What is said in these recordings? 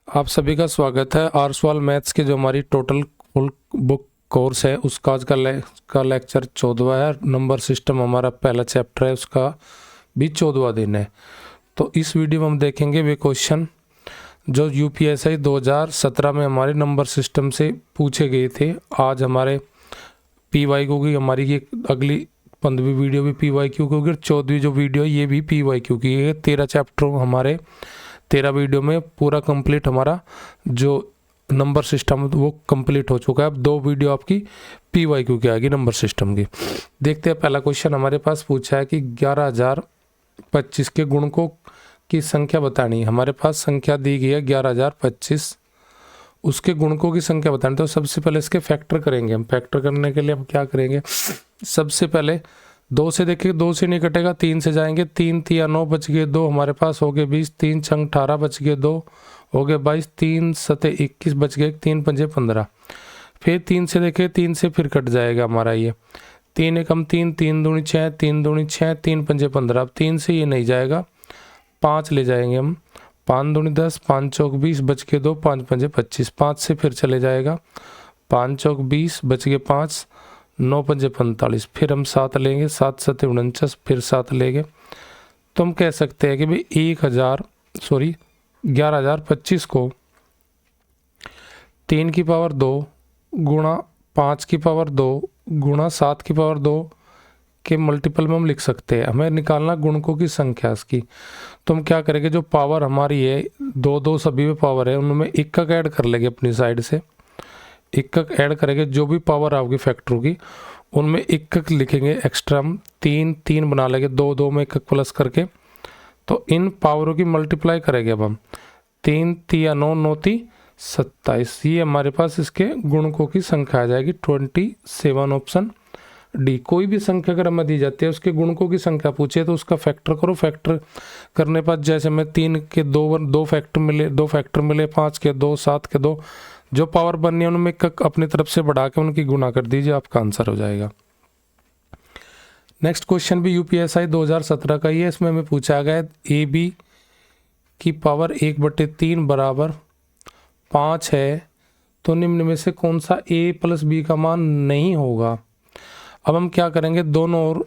आप सभी का स्वागत है आर्सवाल मैथ्स के जो हमारी टोटल फुल बुक कोर्स है उसका आज का लेक्चर 14वां है। नंबर सिस्टम हमारा पहला चैप्टर है, उसका भी 14वां दिन है। तो इस वीडियो में हम देखेंगे वे क्वेश्चन जो यूपीएससी 2017 में हमारे नंबर सिस्टम से पूछे गए थे। आज हमारे पीवाईक्यू की हमारी ये अगली 15वीं वीडियो भी पीवाईक्यू की होगी और 14वीं जो वीडियो है ये भी पीवाईक्यू की है। 13 चैप्टर हमारे 13 वीडियो में पूरा कंप्लीट हमारा जो नंबर सिस्टम वो कंप्लीट हो चुका है। अब 2 वीडियो आपकी पीवाईक्यू की आएगी नंबर सिस्टम की। देखते हैं पहला क्वेश्चन हमारे पास पूछा है कि 11,025 के गुणकों की संख्या बतानी है। हमारे पास संख्या दी गई है 11,025, उसके गुणकों की संख्या बतानी। तो सबसे पहले इसके फैक्टर करेंगे हम। फैक्टर करने के लिए हम क्या करेंगे, सबसे पहले 2 से देखिए, 2 से नहीं कटेगा, 3 से जाएंगे। 3 तिया 9 बच गए 2, हमारे पास हो गए 20। 3 छंग 18 बच गए 2, हो गए 22। 3 सते 21 बच गए, 3 पंजे 15। फिर 3 से देखें, 3 से फिर कट जाएगा हमारा ये 3 एकम 3, 3 दूनी 6, 3 दूनी 6, 3 पंजे 15। अब 3 से ये नहीं जाएगा, 5 ले जाएंगे हम। 5 दूनी 10, 5 चौक 20 बच के 2, 5 पंजे 25। 5 से फिर चले जाएगा, 5 चौक 20 बच गए 5, 9 पंजे 45। फिर हम 7 लेंगे, 7 सते 49, फिर 7 लेंगे। तो हम कह सकते हैं कि भाई 11,025 को 3 की पावर 2 गुणा 5 की पावर 2 गुणा 7 की पावर 2 के मल्टीपल में हम लिख सकते हैं। हमें निकालना गुणकों की संख्या इसकी। तो हम क्या करेंगे, जो पावर हमारी है 2 सभी में पावर है, उनमें एक ऐड कर लेंगे अपनी साइड से। एक ऐड करेंगे, जो भी पावर आओगी फैक्टर की उनमें एक लिखेंगे एक्स्ट्रा। हम 3 बना लेंगे, 2 में एक प्लस करके। तो इन पावरों की मल्टीप्लाई करेंगे अब हम। 3 तिया 9, 9 ती 27। ये हमारे पास इसके गुणकों की संख्या आ जाएगी 27। Option D. कोई भी संख्या अगर हमें दी जाती है उसके गुणकों की संख्या पूछे तो उसका फैक्टर करो। फैक्टर करने पर जैसे हमें 3 के 2 फैक्टर मिले, 5 के 2, 7 के 2, जो पावर बननी है उनमें अपनी तरफ से बढ़ा के उनकी गुणा कर दीजिए, आपका आंसर हो जाएगा। नेक्स्ट क्वेश्चन भी यूपीएससी 2017 का ही है। इसमें हमें पूछा गया ए बी की पावर 1/3 बराबर 5 है, तो निम्न में से कौन सा ए प्लस बी का मान नहीं होगा। अब हम क्या करेंगे, दोनों ओर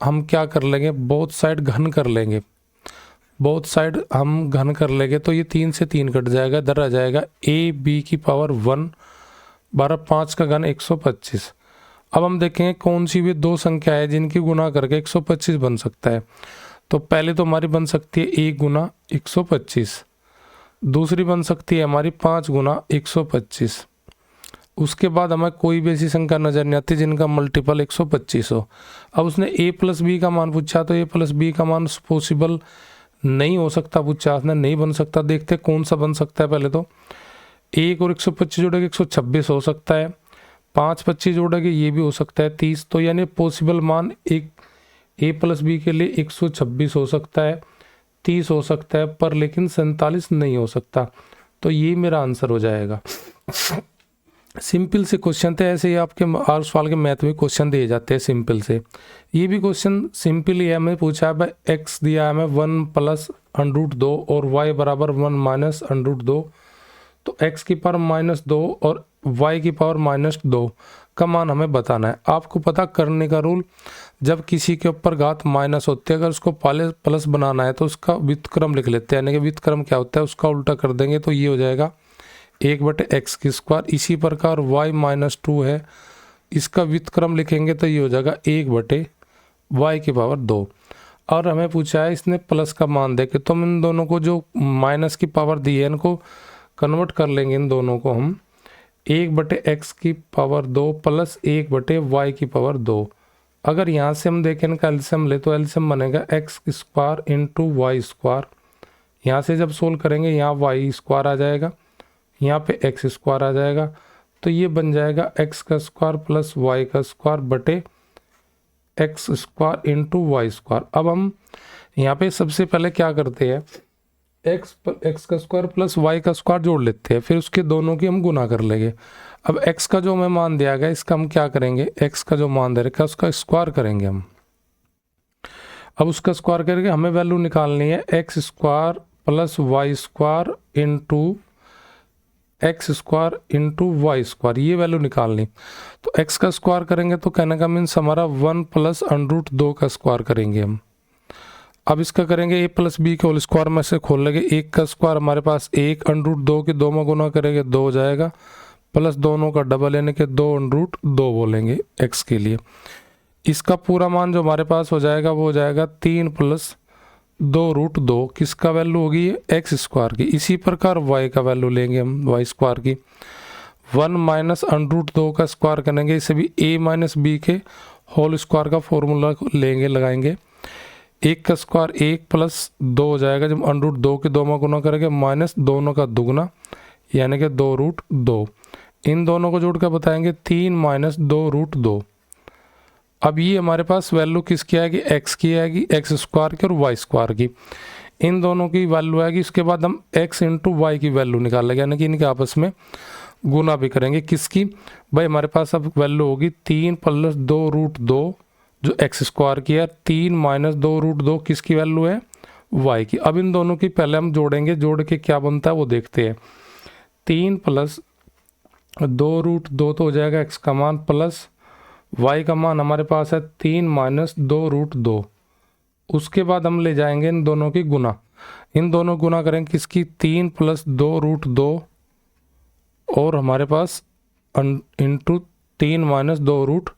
हम क्या कर लेंगे, बोथ साइड घन कर लेंगे। बोथ साइड हम घन कर लेंगे तो ये 3 से 3 कट जाएगा, इधर आ जाएगा ए बी की पावर 1 12, 5 का घन 125। अब हम देखेंगे कौन सी भी 2 संख्या है जिनकी गुना करके 125 बन सकता है। तो पहले तो हमारी बन सकती है 1 गुना 125, दूसरी बन सकती है हमारी 5 गुना 125। उसके बाद हमें कोई भी ऐसी संख्या नजर नहीं आती जिनका मल्टीपल 125 हो। अब उसने a प्लस बी का मान पूछा, तो a प्लस बी का मान पॉसिबल नहीं हो सकता पूछा उसने, नहीं बन सकता। देखते हैं कौन सा बन सकता है। पहले तो 1 और 125 जोड़ेंगे 126 हो सकता है, 5 25 जोड़ेंगे ये भी हो सकता है 30। तो यानी पॉसिबल मान एक a प्लस बी के लिए 126 हो सकता है, 30 हो सकता है, पर लेकिन 47 नहीं हो सकता। तो ये मेरा आंसर हो जाएगा। सिंपल से क्वेश्चन थे, ऐसे ही आपके हर सवाल के मैथ में क्वेश्चन दिए जाते हैं सिंपल से। ये भी क्वेश्चन सिंपल ही है। हमें पूछा है एक्स दिया है हमें 1 प्लस √2 और y बराबर 1 माइनस √2। तो x की पावर -2 और y की पावर -2 का मान हमें बताना है। आपको पता करने का रूल, जब किसी के ऊपर घात माइनस होती है अगर उसको पहले प्लस बनाना है तो उसका व्युत्क्रम लिख लेते हैं। यानी कि व्युत्क्रम क्या होता है उसका उल्टा कर देंगे तो ये हो जाएगा 1/x²। इसी प्रकार y -2 है, इसका व्युत्क्रम लिखेंगे तो ये हो जाएगा 1/y की पावर 2। और हमें पूछा है इसने प्लस का मान दे के, तो हम इन दोनों को जो माइनस की पावर दी है इनको कन्वर्ट कर लेंगे। इन दोनों को हम 1/x की पावर 2 प्लस 1/y की पावर 2। अगर यहाँ से हम देखें इनका एलसीएम ले तो एलसीएम बनेगा x² × y²। यहाँ से जब सोल्व करेंगे यहाँ y² आ जाएगा, यहाँ पे x² आ जाएगा। तो ये बन जाएगा x² प्लस y² बटे x² × y²। अब हम यहाँ पे सबसे पहले क्या करते हैं, x² प्लस y² जोड़ लेते हैं, फिर उसके दोनों की हम गुना कर लेंगे। अब x का जो हमें मान दिया गया इसका हम क्या करेंगे, x का जो मान दे रखा है उसका स्क्वायर करेंगे हम। अब उसका स्क्वायर करके हमें वैल्यू निकालनी है x² plus y² × x square into y square, ये वैल्यू निकालनी। तो एक्स का स्क्वायर करेंगे तो कहने का मीन्स हमारा 1 प्लस अंडरूट 2 का स्क्वायर करेंगे हम। अब इसका करेंगे ए प्लस बी के होल स्क्वायर में से खोल लेंगे, एक का स्क्वायर हमारे पास एक अंडरूट 2 के 2 में गुना करेंगे 2 हो जाएगा, प्लस दोनों का डबल यानी कि 2 अंडरूट 2 बोलेंगे एक्स के लिए। इसका पूरा मान जो हमारे पास हो जाएगा वो हो जाएगा 3 प्लस 2 रूट 2, किसका वैल्यू होगी एक्स स्क्वायर की। इसी प्रकार वाई का वैल्यू लेंगे हम वाई स्क्वायर की, 1 माइनस अंडरूट 2 का स्क्वायर करेंगे, इसे भी ए माइनस बी के होल स्क्वायर का फॉर्मूला लेंगे लगाएंगे, एक का स्क्वायर 1 प्लस 2 हो जाएगा, जब अंडरूट 2 के 2 में गुना करेंगे माइनस दोनों का दुगना यानी कि 2 रूट 2, इन दोनों को जोड़ कर बताएंगे 3 माइनस 2 रूट 2। अब ये हमारे पास वैल्यू किसकी आएगी, एक्स की आएगी, एक्स स्क्वायर की और वाई स्क्वायर की, इन दोनों की वैल्यू आएगी। उसके बाद हम एक्स इंटू वाई की वैल्यू निकालेंगे यानी कि इनके आपस में गुना भी करेंगे, किसकी भाई हमारे पास अब वैल्यू होगी 3 प्लस 2 रूट 2 जो एक्स स्क्वायर की है, 3 माइनस 2 रूट 2 किसकी वैल्यू है वाई की। अब इन दोनों की पहले हम जोड़ेंगे, जोड़ के क्या बनता है वो देखते हैं। 3 प्लस 2 रूट 2 तो हो जाएगा एक्स का मान, प्लस वाई का मान हमारे पास है 3 माइनस 2 रूट 2। उसके बाद हम ले जाएंगे इन दोनों की गुना, इन दोनों गुना करेंगे किसकी 3 प्लस 2 रूट 2 और हमारे पास इंटू 3 माइनस 2 रूट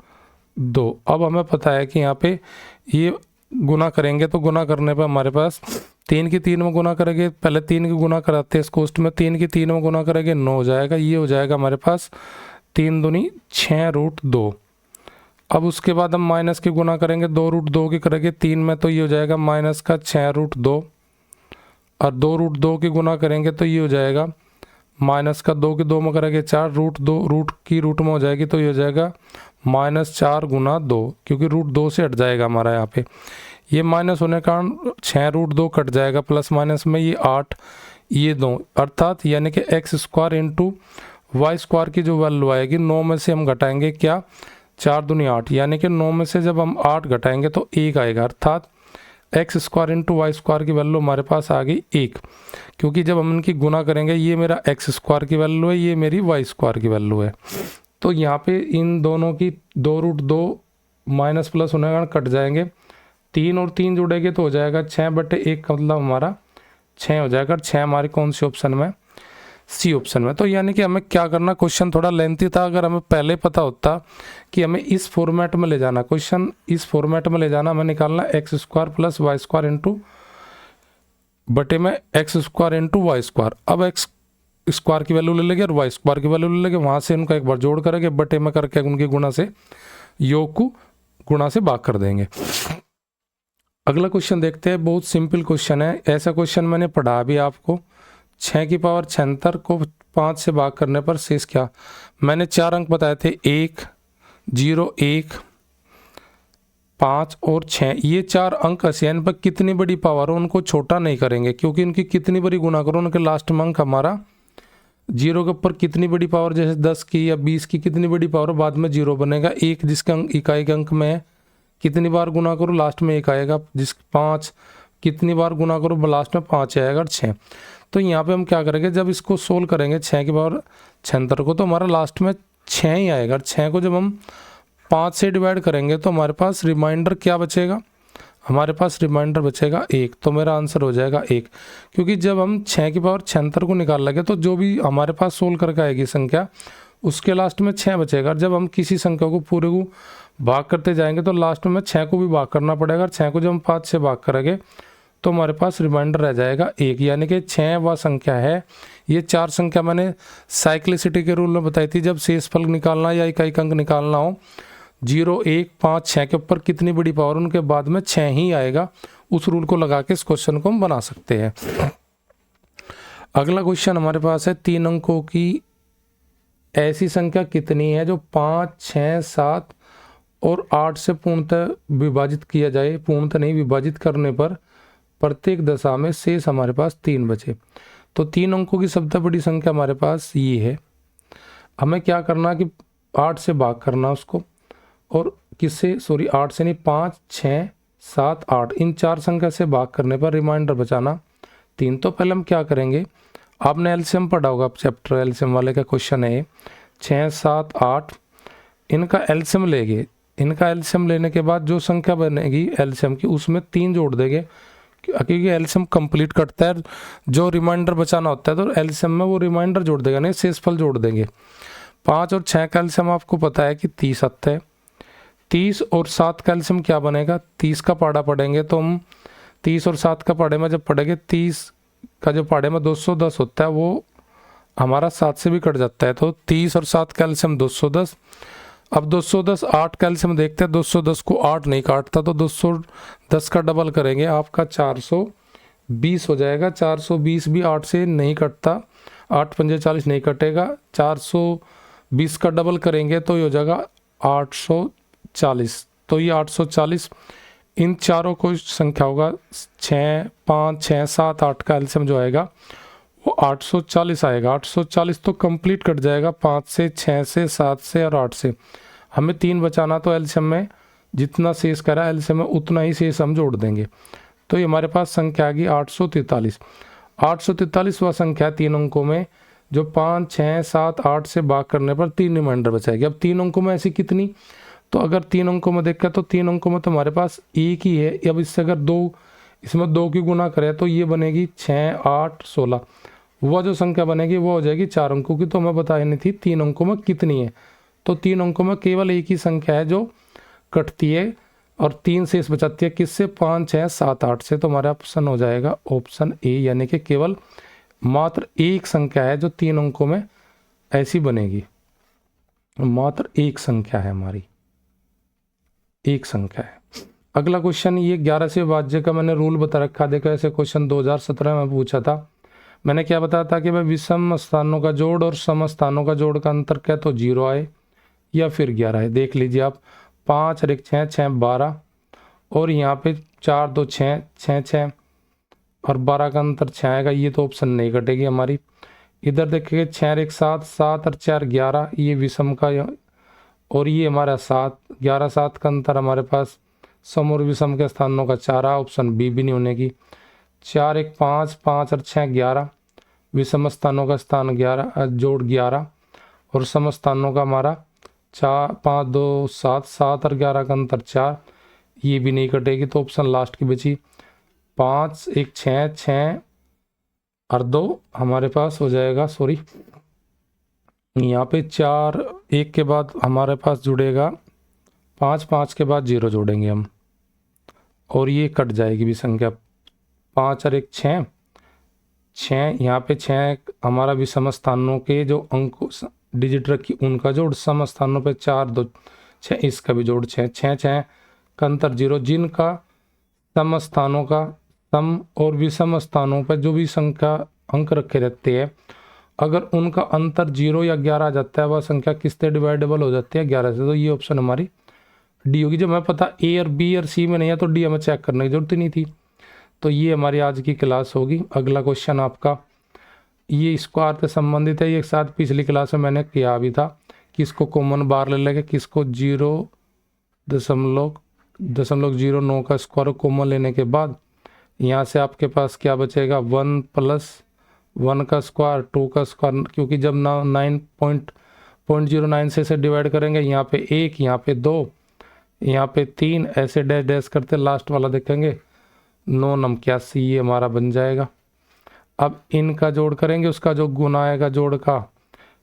2। अब हमें पता है कि यहाँ पे ये गुना करेंगे तो गुना करने पर हमारे पास 3 की 3 में गुना करेंगे, पहले 3 की गुना कराते हैं इस कोष्ट में, 3 की 3 में गुना करेंगे 9 हो जाएगा, ये हो जाएगा हमारे पास 3 दूनी 6 रूट 2। अब उसके बाद हम माइनस की गुना करेंगे, 2 रूट 2 की करेंगे 3 में तो ये हो जाएगा माइनस का 6 रूट 2, और 2 रूट 2 की गुना करेंगे तो ये हो जाएगा माइनस का 2 के 2 में करेंगे 4 रूट 2, रूट की रूट में हो जाएगी तो ये हो जाएगा माइनस 4 गुना 2, क्योंकि रूट 2 से हट जाएगा हमारा यहाँ पे, ये माइनस होने के कारण 6 रूट 2 कट जाएगा, प्लस माइनस में ये 8 ये 2, अर्थात यानी कि x square into y square की जो वैल्यू आएगी 9 में से हम घटाएंगे क्या 4 दूनी 8, यानी कि 9 में से जब हम 8 घटाएंगे तो 1 आएगा, अर्थात x square into y square की वैल्यू हमारे पास आ गई 1, क्योंकि जब हम इनकी गुना करेंगे ये मेरा एक्स स्क्वायर की वैल्यू है, ये मेरी वाई स्क्वायर की वैल्यू है। तो यहाँ पे इन दोनों की 2 रूट 2 माइनस प्लस होने के कारण कट जाएंगे, 3 और 3 जुड़ेंगे तो हो जाएगा 6/1 का मतलब हमारा 6 हो जाएगा, 6 हमारी कौन सी ऑप्शन में सी ऑप्शन में। तो यानी कि हमें क्या करना, क्वेश्चन थोड़ा लेंथी था, अगर हमें पहले पता होता कि हमें इस फॉर्मेट में ले जाना, क्वेश्चन इस फॉर्मेट में ले जाना, हमें निकालना x square plus y square into बटे में x square into y square. अब एक्स स्क्वायर की वैल्यू ले लेंगे और वाई स्क्वायर की वैल्यू ले लेंगे, वहाँ से उनका एक बार जोड़ करेंगे, बटे में करके उनकी गुणा से योग को गुणा से भाग कर देंगे। अगला क्वेश्चन देखते हैं, बहुत सिंपल क्वेश्चन है, ऐसा क्वेश्चन मैंने पढ़ा भी आपको। 6 की पावर 76 को 5 से भाग करने पर शेष क्या, मैंने 4 अंक बताए थे 1 0 1 5 और 6, ये 4 अंक हसीन पर कितनी बड़ी पावर हो उनको छोटा नहीं करेंगे, क्योंकि उनकी कितनी बड़ी गुना करो उनके लास्ट में अंक हमारा 0 के ऊपर कितनी बड़ी पावर, जैसे 10 की या 20 की कितनी बड़ी पावर बाद में 0 बनेगा, 1 जिसका अंक इकाई के अंक में है कितनी बार गुना करो लास्ट में 1 आएगा, जिस 5 कितनी बार गुना करो लास्ट में 5 आएगा, 6। तो यहाँ पे हम क्या करेंगे, जब इसको सोल्व करेंगे 6 की पावर 76 को तो हमारा लास्ट में 6 ही आएगा, 6 को जब हम 5 से डिवाइड करेंगे तो हमारे पास रिमाइंडर क्या बचेगा, हमारे पास रिमाइंडर बचेगा 1, तो मेरा आंसर हो जाएगा 1, क्योंकि जब हम 6 की पावर 76 को निकाल लेंगे तो जो भी हमारे पास सोल्व करके आएगी संख्या उसके लास्ट में 6 बचेगा, जब हम किसी संख्या को पूरे को भाग करते जाएंगे तो लास्ट में 6 को भी भाग करना पड़ेगा, 6 को जब हम 5 से भाग करेंगे तो हमारे पास रिमाइंडर रह जाएगा 1, यानी कि 6 वह संख्या है। ये 4 संख्या मैंने साइक्लिसिटी के रूल में बताई थी, जब शेषफल निकालना या इकाई अंक निकालना हो 0 1 5 6 के ऊपर कितनी बड़ी पावर उनके बाद में 6 ही आएगा, उस रूल को लगा के इस क्वेश्चन को हम बना सकते हैं। अगला क्वेश्चन हमारे पास है 3 अंकों की ऐसी संख्या कितनी है जो 5 6 7 और 8 से पूर्णतः विभाजित किया जाए, पूर्णतः नहीं विभाजित करने पर प्रत्येक दशा में शेष हमारे पास 3 बचे। तो 3 अंकों की सबसे बड़ी संख्या हमारे पास ये है, हमें क्या करना कि 8 से भाग करना उसको, और किससे 8 से नहीं 5 6 7 8 इन 4 संख्या से भाग करने पर रिमाइंडर बचाना 3। तो पहले हम क्या करेंगे, आपने एलसीएम पढ़ा होगा, आप चैप्टर एलसीएम वाले का क्वेश्चन है 6, 7, 8, इनका एलसीएम लेंगे। इनका एलसीएम लेने के बाद जो संख्या बनेगी एलसीएम की उसमें 3 जोड़ देंगे, क्योंकि एलसीएम कंप्लीट करता है, जो रिमाइंडर बचाना होता है तो एलसीएम में वो रिमाइंडर जोड़ देगा, नहीं शेषफल जोड़ देंगे। 5 और 6 का एलसीएम आपको पता है कि 30 आता है। 30 और 7 का एलसीएम क्या बनेगा, 30 का पाड़ा पढ़ेंगे तो हम 30 और 7 का पाड़े में जब पढ़ेंगे 30 का जो पाड़े में 210 होता है वो हमारा 7 से भी कट जाता है, तो 30 और 7 का एलसीएम 210। अब 210 8 का एलसीएम देखते हैं, 210 को 8 नहीं काटता तो 210 का डबल करेंगे, आपका 420 हो जाएगा। 420 भी 8 से नहीं कटता, 8 पंजे 40 नहीं कटेगा, 420 का डबल करेंगे तो ये हो जाएगा 840। तो ये 840 इन चारों को संख्या होगा 6, 5, 6, 7, 8 का एलसीएम जो आएगा वो 840 आएगा। 840 तो कंप्लीट कट जाएगा 5 से, 6 से, 7 से और 8 से। हमें 3 बचाना, तो एलसीएम में जितना शेष करा एलसीएम में उतना ही शेष हम जोड़ देंगे। तो ये हमारे पास संख्या आ गई 843। 843वां संख्या 3 अंकों में जो 5, 6, 7, 8 से भाग करने पर 3 रिमाइंडर बचाएगी। अब 3 अंकों में ऐसी कितनी, तो अगर 3 अंकों में देखा तो 3 अंकों में तो हमारे पास एक ही है। अब इससे अगर 2, इसमें 2 की गुना करें तो ये बनेगी 6, 8, 16। वह जो संख्या बनेगी वो हो जाएगी 4 अंकों की। तो हमें बतानी थी 3 अंकों में कितनी है, तो 3 अंकों में केवल एक ही संख्या है जो कटती है और 3 शेष बचाती है, किससे, 5, 6, 7, 8 से। तो हमारा ऑप्शन हो जाएगा ऑप्शन ए, यानी कि केवल मात्र एक संख्या है जो 3 अंकों में ऐसी बनेगी। मात्र एक संख्या है हमारी, एक संख्या है। अगला क्वेश्चन ये 11 से विभाज्य का मैंने रूल बता रखा। देखो ऐसे क्वेश्चन 2017 में पूछा था। मैंने क्या बताया था कि भाई विषम स्थानों का जोड़ और सम स्थानों का जोड़ का अंतर क्या, तो 0 आए या फिर 11 है। देख लीजिए आप, 5 और 1 6, 6 12 और यहाँ पे 4 2 6, 6 6 और 12 का अंतर 6 आएगा, ये तो ऑप्शन नहीं कटेगी हमारी। इधर देखिए 6 और 1 7, 7 और 4 11, ये विषम का, और ये हमारा 7, 11 7 का अंतर हमारे पास सम और विषम के स्थानों का 4, ऑप्शन बी भी नहीं होने की। 4 1 5, 5 और 6 11, विषम स्थानों का स्थान 11 जोड़ 11 और सम स्थानों का हमारा 4 5 2 7, 7 और 11 का अंतर 4, ये भी नहीं कटेगी। तो ऑप्शन लास्ट की बची 5 1 6, 6 और 2 हमारे पास हो जाएगा, सॉरी यहाँ पे 4 1 के बाद हमारे पास जुड़ेगा 5, 5 के बाद 0 जोड़ेंगे हम और ये कट जाएगी भी संख्या। 5 और 1 6, 6 यहाँ पे 6 हमारा विषम स्थानों के जो अंक डिजिट रखी उनका जोड़, सम स्थानों पे 4 2 6 इसका भी जोड़ 6 6 6 का अंतर 0। जिनका सम स्थानों का सम और विषम स्थानों पर जो भी संख्या अंक रखे रहते हैं, अगर उनका अंतर 0 या 11 आ जाता है, वह संख्या किससे डिवाइडेबल हो जाती है, 11 से। तो ये ऑप्शन हमारी डी होगी। जब हमें पता ए और बी और सी में नहीं है तो डी हमें चेक करने की जरूरत ही नहीं थी। तो ये हमारी आज की क्लास होगी। अगला क्वेश्चन आपका ये स्क्वायर से संबंधित है, ये साथ पिछली क्लास में मैंने किया भी था कि इसको कॉमन बार ले लेंगे, किसको 0.09 का स्क्वायर कॉमन लेने के बाद यहाँ से आपके पास क्या बचेगा, 1 + 1 का स्क्वायर 2 का स्क्वायर, क्योंकि जब 9.09 से डिवाइड करेंगे, यहाँ पे 1, यहाँ पे 2, यहाँ पे 3, ऐसे डैश डैश करते लास्ट वाला देखेंगे 9 9 81, ये हमारा बन जाएगा। अब इनका जोड़ करेंगे, उसका जो गुना आएगा जोड़ का,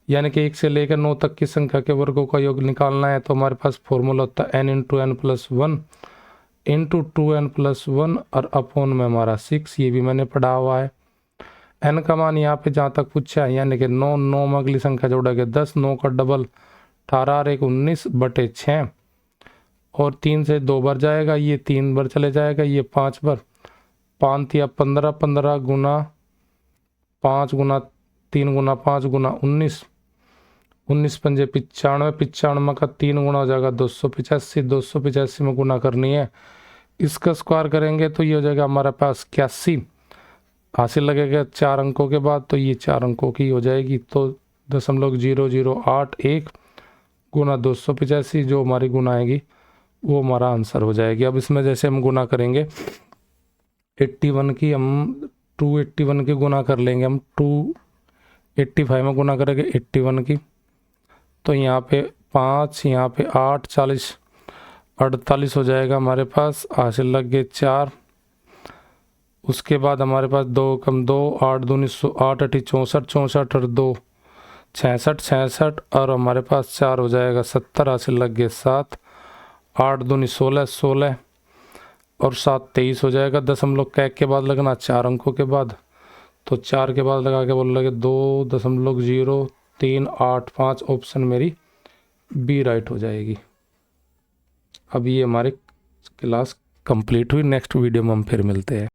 यानी कि 1 से लेकर 9 तक की संख्या के वर्गों का योग निकालना है। तो हमारे पास फॉर्मूला होता है n × n + 1 × 2n + 1 और अपॉन में हमारा 6, ये भी मैंने पढ़ा हुआ है। n का मान यहाँ पे जहाँ तक पूछा है, यानी कि 9 9 में अगली संख्या जोड़ेंगे 10, 9 का डबल 18 और 1 19/6 और 3 से 2 बार जाएगा, ये 3 बार चले जाएगा, ये 5 बार, 5 या 15, 15 गुना 5 गुना 3 गुना 5 गुना 19, 19 पंजे 95, 95 का 3 गुना हो जाएगा 285, 285 में गुना करनी है। इसका स्क्वायर करेंगे तो ये हो जाएगा हमारे पास 81, हासिल लगेगा 4 अंकों के बाद, तो ये 4 अंकों की हो जाएगी। तो 0.0081 गुना 285 जो हमारी गुना आएगी वो हमारा आंसर हो जाएगी। अब इसमें जैसे हम गुना करेंगे 81 की, हम 281 की गुना कर लेंगे हम 2 85 में गुना करेंगे 81 की, तो यहाँ पे 5, यहाँ पे 8, 40, 48 हो जाएगा हमारे पास। हासिल लग गए 4। उसके बाद हमारे पास 2 कम 2, 8 दूनी 8 अठी 64, 64 और 2 66, 66 और हमारे पास 4 हो जाएगा 70। हासिल लग गए 7, 8 दूनी 16, 16 और 7 23 हो जाएगा। दशमलव कैक के बाद लगना 4 अंकों के बाद, तो 4 के बाद लगा के बोल लगे 2.0385। ऑप्शन मेरी बी राइट हो जाएगी। अब ये हमारी क्लास कंप्लीट हुई। नेक्स्ट वीडियो में हम फिर मिलते हैं।